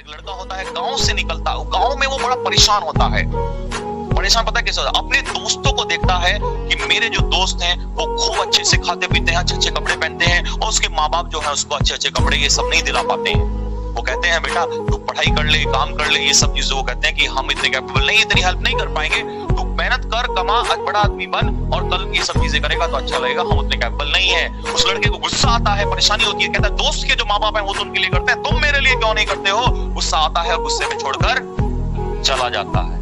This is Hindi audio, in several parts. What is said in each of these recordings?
एक लड़का होता है, गांव से निकलता है, गांव में वो बड़ा परेशान होता है। परेशान पता है कैसे होता है? अपने दोस्तों को देखता है कि मेरे जो दोस्त हैं वो खूब अच्छे से खाते पीते हैं, अच्छे अच्छे कपड़े पहनते हैं, और उसके माँ बाप जो है उसको अच्छे अच्छे कपड़े ये सब नहीं दिला पाते हैं। वो कहते हैं बेटा तू पढ़ाई कर ले, काम कर ले, ये सब चीजें। वो कहते हैं कि हम इतने कैपेबल नहीं, इतनी हेल्प नहीं कर पाएंगे, तू मेहनत कर, कमा, बड़ा आदमी बन, और कल ये सब चीजें करेगा तो अच्छा लगेगा, हम उतने कैपेबल नहीं है। उस लड़के को गुस्सा आता है, परेशानी होती है, कहता है दोस्त के जो माँ बाप है वो तो उनके लिए करते हैं, तुम मेरे लिए क्यों नहीं करते हो? गुस्सा आता है, गुस्से में छोड़कर चला जाता है,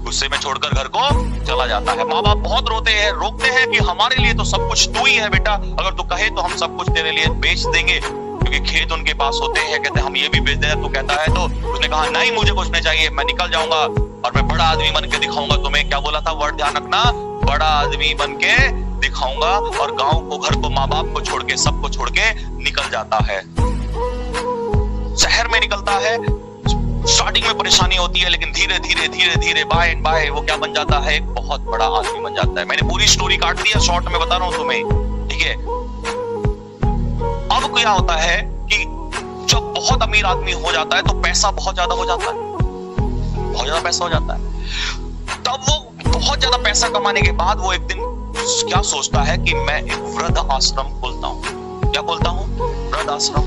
गुस्से में छोड़कर घर को चला जाता है। माँ बाप बहुत रोते हैं, रोकते हैं कि हमारे लिए तो सब कुछ तू ही है बेटा, अगर तू कहे तो हम सब कुछ तेरे लिए बेच देंगे, क्योंकि खेत उनके पास होते हैं। कहते हैं हम ये भी बेच दें। तू कहता है तो उसने कहा नहीं मुझे कुछ नहीं चाहिए, मैं निकल जाऊंगा और मैं बड़ा आदमी बन के दिखाऊंगा तुम्हें। क्या बोला था वर्ड ध्यान रखना, बड़ा आदमी बन के दिखाऊंगा। और गांव को, घर को, माँ बाप को छोड़ के, सबको छोड़ के निकल जाता है, शहर में निकलता है। स्टार्टिंग में परेशानी होती है, लेकिन धीरे धीरे धीरे धीरे बाय एंड बाय वो क्या बन जाता है, एक बहुत बड़ा आदमी बन जाता है। मैंने पूरी स्टोरी काट दी है, शॉर्ट में बता रहा हूं तुम्हें, ठीक है। अब क्या होता है कि जब बहुत अमीर आदमी हो जाता है तो पैसा बहुत ज्यादा हो जाता है, बहुत ज्यादा पैसा हो जाता है। तब वो बहुत ज्यादा पैसा कमाने के बाद वो एक दिन क्या सोचता है कि मैं एक वृद्ध आश्रम खोलता हूं। क्या खोलता हूं? वृद्ध आश्रम।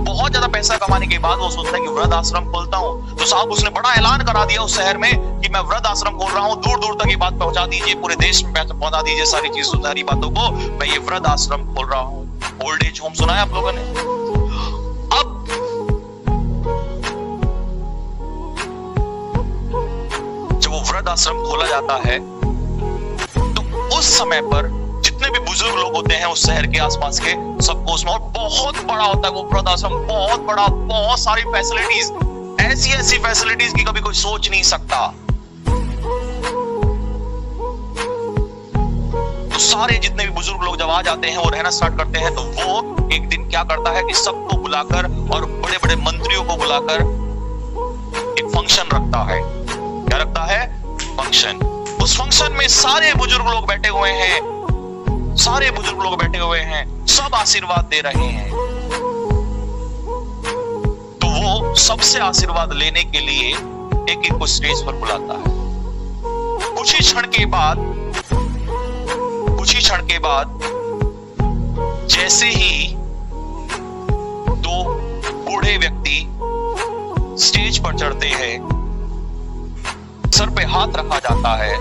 बहुत ज्यादा पैसा कमाने के बाद वो सोचता है कि वृद्ध आश्रम खोलता हूं। तो साहब उसने बड़ा ऐलान करा दिया उस शहर में कि मैं वृद्ध आश्रम खोल रहा हूं, दूर दूर तक ये बात पहुंचा दीजिए, पूरे देश में पहुंचा दीजिए सारी चीजों, सारी बातों को, मैं ये वृद्ध आश्रम खोल रहा हूं। ओल्ड एज होम सुना है आप लोगों ने? अब जब वो वृद्ध आश्रम खोला जाता है तो उस समय पर जितने भी बुजुर्ग लोग होते हैं उस शहर के आसपास के, सबको उसमें, और बहुत बड़ा होता है वो वृद्ध आश्रम, बहुत बड़ा, बहुत सारी फैसिलिटीज, ऐसी ऐसी फैसिलिटीज की कभी कोई सोच नहीं सकता। तो सारे जितने भी बुजुर्ग लोग जब आ जाते हैं, वो रहना स्टार्ट करते हैं, तो वो एक दिन क्या करता है कि सबको बुलाकर और बड़े बड़े मंत्रियों को बुलाकर एक फंक्शन रखता है। क्या रखता है? फंक्शन। उस फंक्शन में सारे बुजुर्ग लोग बैठे हुए हैं, सारे बुजुर्ग लोग बैठे हुए हैं, सब आशीर्वाद दे रहे हैं। तो वो सबसे आशीर्वाद लेने के लिए एक एक को स्टेज पर बुलाता है। कुछ ही क्षण के बाद जैसे ही दो बूढ़े व्यक्ति स्टेज पर चढ़ते हैं, सर पे हाथ रखा जाता है।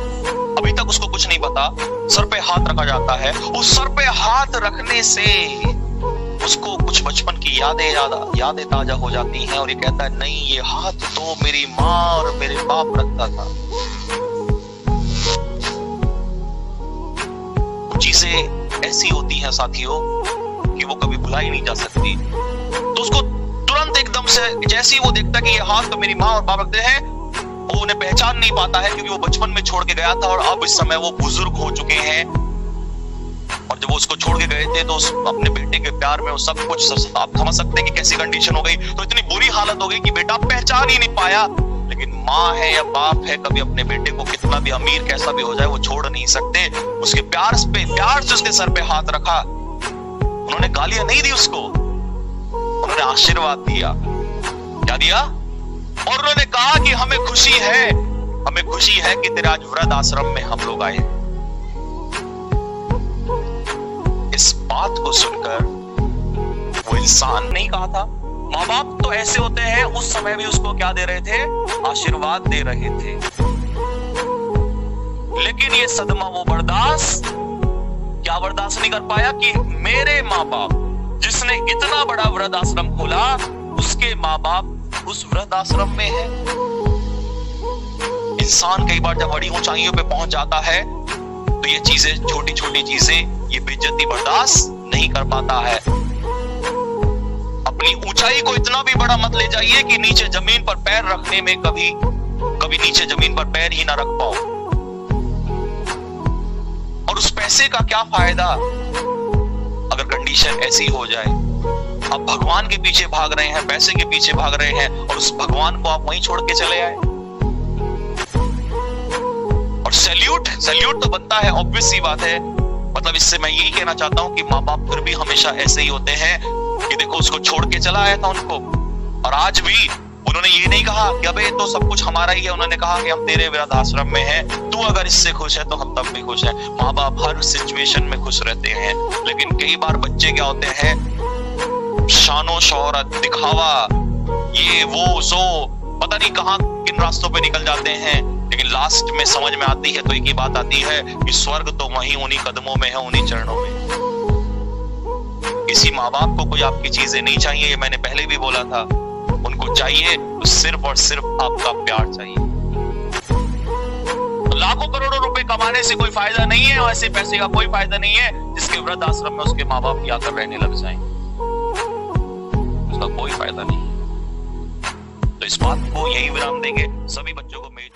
अभी तक उसको कुछ नहीं पता, सर पे हाथ रखा जाता है। उस सर पे हाथ रखने से उसको कुछ बचपन की यादें ताजा हो जाती हैं, और ये कहता है नहीं, ये हाथ तो मेरी माँ और मेरे बाप रखता था। कुछ चीजें ऐसी होती हैं साथियों कि वो कभी भुलाई नहीं जा सकती। तो उसको तुरंत एकदम से जैसे ही वो देखता कि ये हाथ तो मेरी माँ और बाप रखते हैं, वो उन्हें पहचान नहीं पाता है, क्योंकि वो बचपन में छोड़ के गया था और अब इस समय वो बुजुर्ग हो चुके हैं। और जब वो उसको छोड़ के गए थे तो अपने बेटे के प्यार में वो सब कुछ, आप समझ सकते हैं कि कैसी कंडीशन हो गई। तो इतनी बुरी हालत हो गई कि बेटा पहचान ही नहीं पाया। लेकिन माँ है या बाप है, कभी अपने बेटे को कितना भी अमीर कैसा भी हो जाए वो छोड़ नहीं सकते। उसके प्यार से उसके सर पे हाथ रखा। उन्होंने गालियां नहीं दी उसको, उन्होंने आशीर्वाद दिया। क्या दिया? और उन्होंने कहा कि हमें खुशी है कि तेरे आज वृद्ध आश्रम में हम लोग आए। इस बात को सुनकर वो इंसान नहीं कहा था, माँ बाप तो ऐसे होते हैं, उस समय भी उसको क्या दे रहे थे? आशीर्वाद दे रहे थे। लेकिन ये सदमा वो बर्दाश्त नहीं कर पाया कि मेरे माँ बाप, जिसने इतना बड़ा वृद्ध आश्रम खोला, उसके माँ बाप उस वृद्ध आश्रम में है। इंसान कई बार जब बड़ी ऊंचाइयों पे पहुंच जाता है तो ये चीजें, छोटी छोटी चीजें, ये बेइज्जती बर्दाश्त नहीं कर पाता है। अपनी ऊंचाई को इतना भी बड़ा मत ले जाइए कि नीचे जमीन पर पैर रखने में कभी नीचे जमीन पर पैर ही ना रख पाओ। और उस पैसे का क्या फायदा अगर कंडीशन ऐसी हो जाए? आप भगवान के पीछे भाग रहे हैं, पैसे के पीछे भाग रहे हैं, और उस भगवान को आप वहीं छोड़ के चले आए। और सैल्यूट तो बनता है, ऑब्वियस सी बात है। मतलब इससे मैं यही कहना चाहता हूं कि माँ बाप फिर भी हमेशा ऐसे ही होते हैं कि देखो उसको छोड़ के चला आया था उनको, और आज भी उन्होंने ये नहीं कहा कि अबे तो सब कुछ हमारा ही है, उन्होंने कहा कि हम तेरे वृद्धाश्रम में हैं, तू अगर इससे खुश है तो हम तब भी खुश हैं। माँ बाप हर सिचुएशन में खुश रहते हैं, लेकिन कई बार बच्चे क्या होते हैं, शानो शौहरत, दिखावा, ये वो सो, पता नहीं कहां किन रास्तों पे निकल जाते हैं। लेकिन लास्ट में समझ में आती है तो एक ही बात आती है कि स्वर्ग तो वहीं उन्हीं कदमों में है, उन्हीं चरणों में। किसी माँ बाप को कोई आपकी चीजें नहीं चाहिए, ये मैंने पहले भी बोला था। उनको चाहिए तो सिर्फ और सिर्फ आपका प्यार चाहिए। तो लाखों करोड़ों रुपए कमाने से कोई फायदा नहीं है, और ऐसे पैसे का कोई फायदा नहीं है जिसके वृद्ध आश्रम में उसके माँ बाप आकर रहने लग जाएं, उसका कोई फायदा नहीं है। तो इस बात को यही विराम देंगे। सभी बच्चों को मेरी